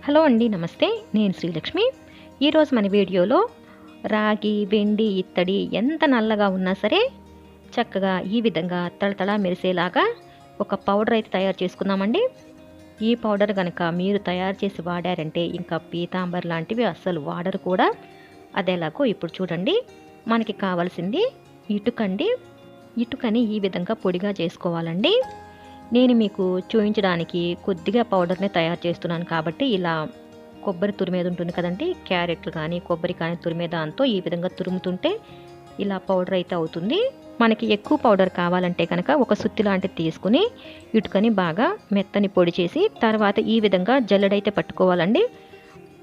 Hello అండి, నమస్తే. నేను శ్రీలక్ష్మి. ఈరోజు మన వీడియోలో రాగి, వెండి, ఇత్తడి ఎంత నల్లగా ఉన్నా సరే చక్కగా ఈ విధంగా తళతళ మెరిసేలాగా ఒక పౌడర్ అయితే తయారు చేసుకుందామండి. ఈ పౌడర్ కనుక మీరు తయారు చేసి వాడారంటే ఇంకా పీతాంబర్ లాంటివి అస్సలు వాడరు కూడా. అదేలాగో ఇప్పుడు చూడండి. మనకి కావాల్సింది ఇటుకండి. ఇటుకని ఈ విధంగా పొడిగా చేసుకోవాలండి. నేను మీకు చూపించడానికి కొద్దిగా పౌడర్ని తయారు చేస్తున్నాను కాబట్టి ఇలా కొబ్బరి తురిమేది ఉంటుంది కదండి, క్యారెట్లు కానీ కొబ్బరి కానీ తురిమే దాంతో ఈ విధంగా తురుముతుంటే ఇలా పౌడర్ అయితే అవుతుంది. మనకి ఎక్కువ పౌడర్ కావాలంటే కనుక ఒక సుత్తి లాంటిది తీసుకుని ఇటుకని బాగా మెత్తని పొడి చేసి తర్వాత ఈ విధంగా జల్లెడైతే పట్టుకోవాలండి.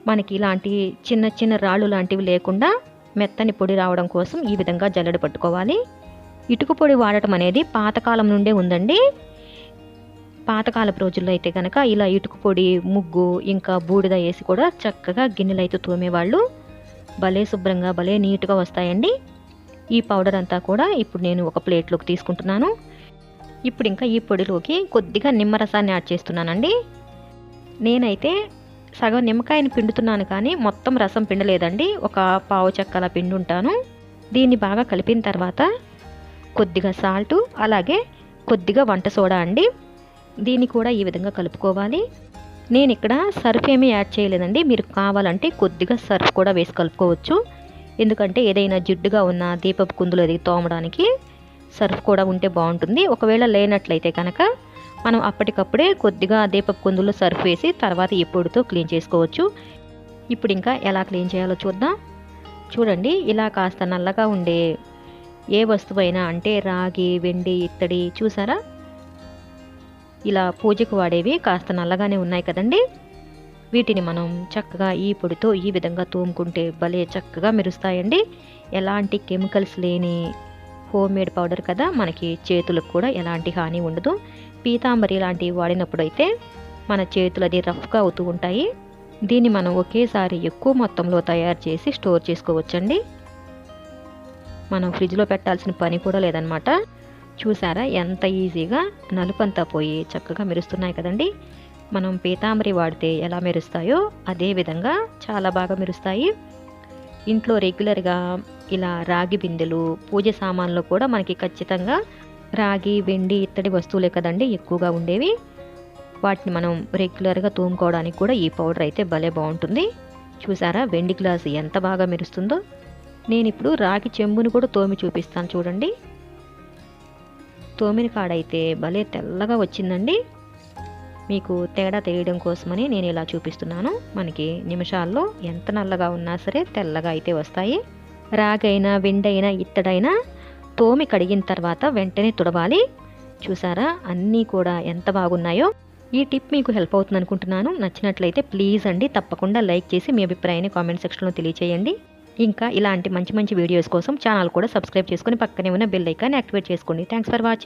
మనకి ఇలాంటి చిన్న చిన్న రాళ్ళు లాంటివి లేకుండా మెత్తని పొడి రావడం కోసం ఈ విధంగా జల్లెడ పట్టుకోవాలి. ఇటుక పొడి వాడటం అనేది పాతకాలం నుండే ఉందండి. పాతకాలపు రోజుల్లో అయితే కనుక ఇలా ఇటుక పొడి, ముగ్గు ఇంకా బూడిద వేసి కూడా చక్కగా గిన్నెలు అయితే తోమేవాళ్ళు. భలే శుభ్రంగా భలే నీట్గా వస్తాయండి. ఈ పౌడర్ అంతా కూడా ఇప్పుడు నేను ఒక ప్లేట్లోకి తీసుకుంటున్నాను. ఇప్పుడు ఇంకా ఈ పొడిలోకి కొద్దిగా నిమ్మరసాన్ని యాడ్ చేస్తున్నానండి. నేనైతే సగం నిమ్మకాయని పిండుతున్నాను కానీ మొత్తం రసం పిండలేదండి. ఒక పావు చెక్కల పిండి ఉంటాను. దీన్ని బాగా కలిపిన తర్వాత కొద్దిగా సాల్టు అలాగే కొద్దిగా వంట సోడా అండి. దీన్ని కూడా ఈ విధంగా కలుపుకోవాలి. నేను ఇక్కడ సర్ఫ్ ఏమీ యాడ్ చేయలేదండి. మీరు కావాలంటే కొద్దిగా సర్ఫ్ కూడా వేసి కలుపుకోవచ్చు. ఎందుకంటే ఏదైనా జిడ్డుగా ఉన్న దీపపు కుందులు అది తోమడానికి సర్ఫ్ కూడా ఉంటే బాగుంటుంది. ఒకవేళ లేనట్లయితే కనుక మనం అప్పటికప్పుడే కొద్దిగా దీపపు కుందుల్లో సర్ఫ్ వేసి తర్వాత ఈ పొడితో క్లీన్ చేసుకోవచ్చు. ఇప్పుడు ఇంకా ఎలా క్లీన్ చేయాలో చూద్దాం. చూడండి, ఇలా కాస్త నల్లగా ఉండే ఏ వస్తువైనా అంటే రాగి, వెండి, ఇత్తడి చూసారా, ఇలా పూజకు వాడేవి కాస్త నల్లగానే ఉన్నాయి కదండి. వీటిని మనం చక్కగా ఈ పొడితో ఈ విధంగా తోముకుంటే భలే చక్కగా మెరుస్తాయండి. ఎలాంటి కెమికల్స్ లేని హోమ్ మేడ్ పౌడర్ కదా, మనకి చేతులకు కూడా ఎలాంటి హాని ఉండదు. పీతాంబరి లాంటివి వాడినప్పుడు అయితే మన చేతులు అది రఫ్గా అవుతూ ఉంటాయి. దీన్ని మనం ఒకేసారి ఎక్కువ మొత్తంలో తయారు చేసి స్టోర్ చేసుకోవచ్చండి. మనం ఫ్రిడ్జ్లో పెట్టాల్సిన పని కూడా లేదనమాట. చూసారా ఎంత ఈజీగా నలుపంతా పోయి చక్కగా మెరుస్తున్నాయి కదండి. మనం పీతాంబరి వాడితే ఎలా మెరుస్తాయో అదే విధంగా చాలా బాగా మెరుస్తాయి. ఇంట్లో రెగ్యులర్గా ఇలా రాగి బిందెలు, పూజ సామాన్లు కూడా మనకి ఖచ్చితంగా రాగి, వెండి, ఇత్తడి వస్తువులే కదండి ఎక్కువగా ఉండేవి. వాటిని మనం రెగ్యులర్గా తోముకోవడానికి కూడా ఈ పౌడర్ అయితే భలే బాగుంటుంది. చూసారా వెండి గ్లాస్ ఎంత బాగా మెరుస్తుందో. నేను ఇప్పుడు రాగి చెంబును కూడా తోమి చూపిస్తాను చూడండి. తోమిన కాడైతే భలే తెల్లగా వచ్చిందండి. మీకు తేడా తెలియడం కోసమని నేను ఇలా చూపిస్తున్నాను. మనకి నిమిషాల్లో ఎంత నల్లగా ఉన్నా సరే తెల్లగా అయితే వస్తాయి. రాగైనా, వెండైనా, ఇత్తడైనా తోమి కడిగిన తర్వాత వెంటనే తుడవాలి. చూసారా అన్నీ కూడా ఎంత బాగున్నాయో. ఈ టిప్ మీకు హెల్ప్ అవుతుంది అనుకుంటున్నాను. నచ్చినట్లయితే ప్లీజ్ అండి తప్పకుండా లైక్ చేసి మీ అభిప్రాయాన్ని కామెంట్ సెక్షన్లో తెలియచేయండి. ఇంకా ఇలాంటి మంచి మంచి వీడియోస్ కోసం ఛానల్ కూడా సబ్స్క్రైబ్ చేసుకొని పక్కనే ఉన్న బెల్ ఐకాన్ యాక్టివేట్ చేసుకోండి. Thanks for watching.